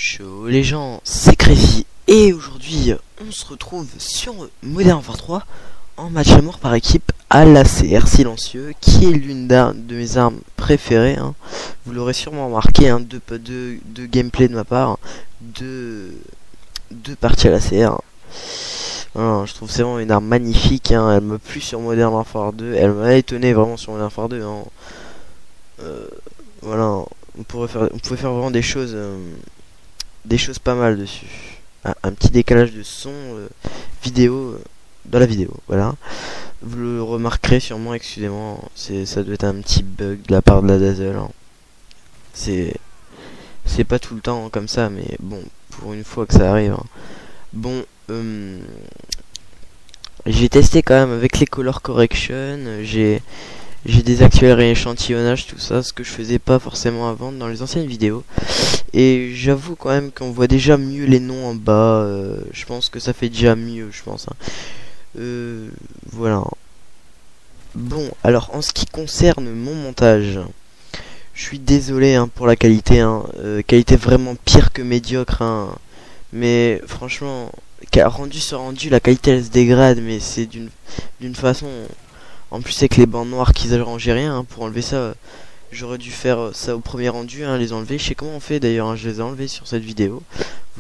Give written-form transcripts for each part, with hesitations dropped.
Ciao les gens, c'est Crazy et aujourd'hui on se retrouve sur Modern Warfare 3 en match à mort par équipe à l'ACR silencieux qui est l'une de mes armes préférées. Vous l'aurez sûrement remarqué, deux gameplay de ma part, deux parties à l'ACR. Je trouve c'est vraiment une arme magnifique, elle me plu sur Modern Warfare 2, elle m'a étonné vraiment sur Modern Warfare 2. Voilà, on pouvait faire vraiment des choses pas mal dessus. Un petit décalage de son vidéo dans la vidéo, voilà. Vous le remarquerez sûrement, excusez-moi, ça doit être un petit bug de la part de la Dazzle. C'est pas tout le temps comme ça, mais bon, pour une fois que ça arrive. Bon, j'ai testé quand même avec les color correction, j'ai désactivé le rééchantillonnage, tout ça, ce que je faisais pas forcément avant dans les anciennes vidéos. Et j'avoue quand même qu'on voit déjà mieux les noms en bas. Je pense que ça fait déjà mieux, je pense. Voilà. Bon, alors en ce qui concerne mon montage, je suis désolé pour la qualité. Qualité vraiment pire que médiocre. Mais franchement, rendu sur rendu, la qualité elle se dégrade, mais c'est d'une façon. En plus avec les bandes noires qu'ils arrangent rien pour enlever ça. J'aurais dû faire ça au premier rendu, les enlever. Je sais comment on fait d'ailleurs, je les ai enlevés sur cette vidéo.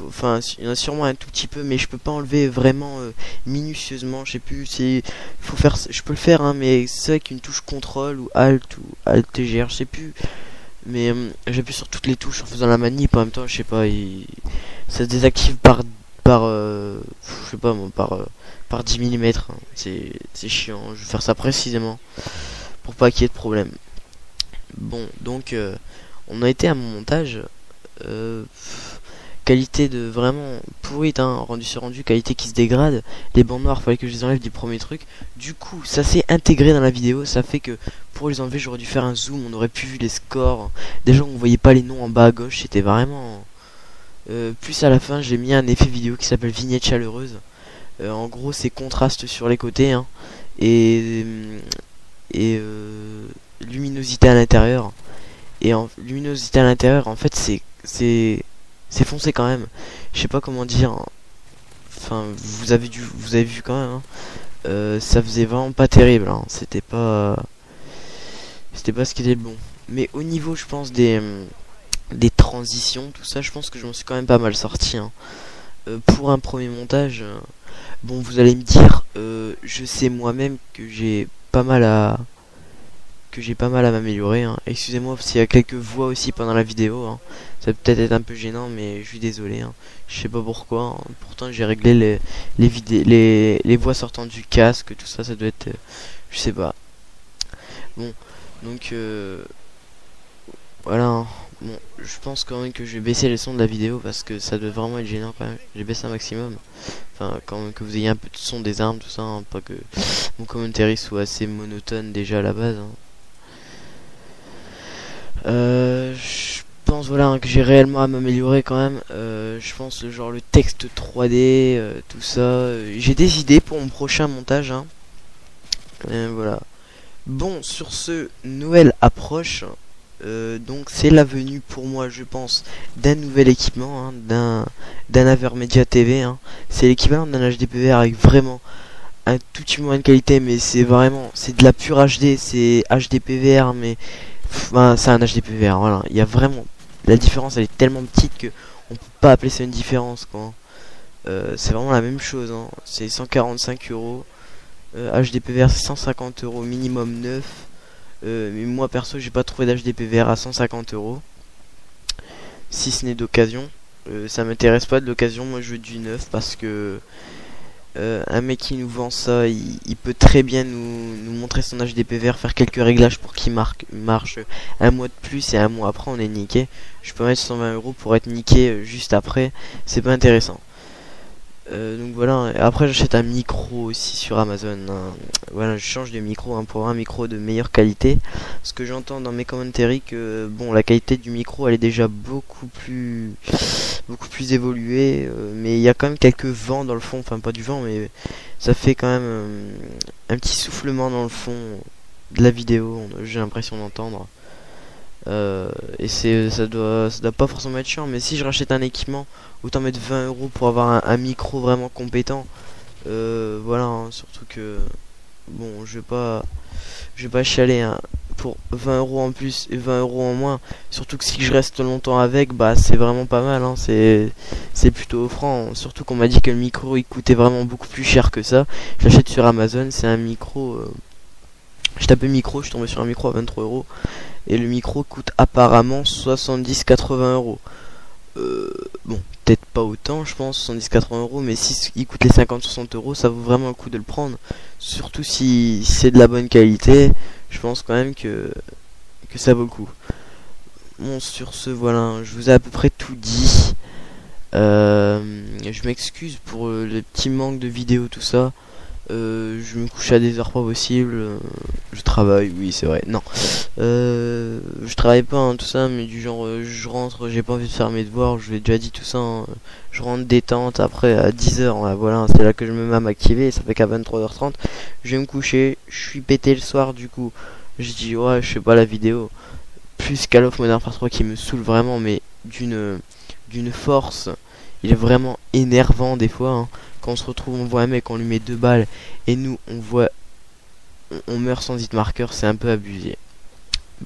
Enfin, il y en a sûrement un tout petit peu, mais je peux pas enlever vraiment minutieusement. Je sais plus si faut faire. Je peux le faire, mais c'est avec une touche contrôle ou Alt TGR, je sais plus. Mais j'appuie sur toutes les touches en faisant la manip. En même temps, je sais pas, ça se désactive je sais pas moi, par 10 mm. C'est chiant. Je vais faire ça précisément pour pas qu'il y ait de problème. Bon, donc on a été à mon montage, qualité de vraiment pourrite, rendu sur rendu, qualité qui se dégrade. Les bandes noires, fallait que je les enlève du premier truc. Du coup, ça s'est intégré dans la vidéo, ça fait que pour les enlever, j'aurais dû faire un zoom, on aurait pu vu les scores. Déjà, on voyait pas les noms en bas à gauche, c'était vraiment. Plus à la fin, j'ai mis un effet vidéo qui s'appelle vignette chaleureuse. En gros, c'est contraste sur les côtés, et luminosité à l'intérieur. Et en luminosité à l'intérieur, en fait, c'est foncé quand même. Je sais pas comment dire. Enfin, vous avez vu quand même. Ça faisait vraiment pas terrible. C'était pas ce qui était bon. Mais au niveau, je pense des transitions, tout ça, je pense que je m'en suis quand même pas mal sorti. Pour un premier montage, bon, vous allez me dire, je sais moi-même que j'ai pas mal à m'améliorer. Excusez-moi s'il y a quelques voix aussi pendant la vidéo. Ça peut peut-être être un peu gênant, mais je suis désolé. Je sais pas pourquoi. Pourtant j'ai réglé les voix sortant du casque, tout ça, ça doit être, je sais pas. Bon, donc voilà. Bon, je pense quand même que je vais baisser les sons de la vidéo parce que ça doit vraiment être gênant quand même. J'ai baissé un maximum. Enfin, quand même que vous ayez un peu de son des armes, tout ça, pas que mon commentary soit assez monotone déjà à la base. Je pense que j'ai réellement à m'améliorer quand même. Je pense le texte 3D, tout ça. J'ai des idées pour mon prochain montage. Voilà. Bon, sur ce, Noël approche. Donc c'est la venue pour moi, je pense, d'un nouvel équipement, d'un Avermedia TV. C'est l'équivalent d'un HDPVR avec vraiment un tout petit moins de qualité, mais c'est de la pure HD, c'est HDPVR, mais c'est un HDPVR, voilà. Il y a vraiment, la différence elle est tellement petite que on peut pas appeler ça une différence, quoi. C'est vraiment la même chose, c'est 145 euros. HDPVR c'est 150 euros minimum neuf. Mais moi perso j'ai pas trouvé d'HDPVR à 150 euros, si ce n'est d'occasion. Ça m'intéresse pas de l'occasion, moi je veux du neuf parce que un mec qui nous vend ça, il peut très bien nous montrer son HDPVR, faire quelques réglages pour qu'il marche un mois de plus et un mois après on est niqué. Je peux mettre 120 euros pour être niqué juste après, c'est pas intéressant. Donc voilà, après j'achète un micro aussi sur Amazon. Voilà, je change de micro pour avoir un micro de meilleure qualité. Ce que j'entends dans mes commentaires que bon, la qualité du micro elle est déjà beaucoup plus évoluée, mais il y a quand même quelques vents dans le fond, enfin pas du vent, mais ça fait quand même un petit soufflement dans le fond de la vidéo, j'ai l'impression d'entendre. Et ça doit pas forcément être chiant, mais si je rachète un équipement, autant mettre 20 euros pour avoir un micro vraiment compétent. Voilà, hein, surtout que bon, je vais pas chialer, hein, pour 20 euros en plus et 20 euros en moins. Surtout que si je reste longtemps avec, bah c'est vraiment pas mal, hein, c'est plutôt offrant. Surtout qu'on m'a dit que le micro il coûtait vraiment beaucoup plus cher que ça. Je l'achète sur Amazon, c'est un micro. Je tapais micro, je suis tombé sur un micro à 23 euros. Et le micro coûte apparemment 70-80 euros. Bon, peut-être pas autant, je pense, 70-80 euros, mais si il coûte les 50-60 euros, ça vaut vraiment le coup de le prendre. Surtout si c'est de la bonne qualité, je pense quand même que ça vaut le coup. Bon, sur ce, voilà, je vous ai à peu près tout dit. Je m'excuse pour le petit manque de vidéos, tout ça. Je me couche à des heures pas possibles. Je travaille, oui, c'est vrai. Non, je travaille pas, hein, tout ça, mais du genre, je rentre, j'ai pas envie de faire mes devoirs. Je vous ai déjà dit tout ça, hein. Je rentre détente après à 10 h. Voilà, c'est là que je me mets à m'activer. Ça fait qu'à 23h30, je vais me coucher. Je suis pété le soir, du coup. Je dis, ouais, je fais pas la vidéo. Plus Call of Modern Warfare 3 qui me saoule vraiment, mais d'une force. Il est vraiment énervant des fois, hein. Quand on se retrouve, on voit un mec, on lui met 2 balles, et nous, on meurt sans hit marker, c'est un peu abusé.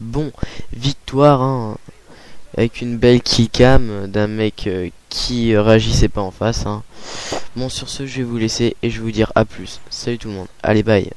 Bon, victoire, hein, avec une belle killcam d'un mec qui réagissait pas en face, hein. Bon, sur ce, je vais vous laisser et je vais vous dire à plus. Salut tout le monde. Allez, bye.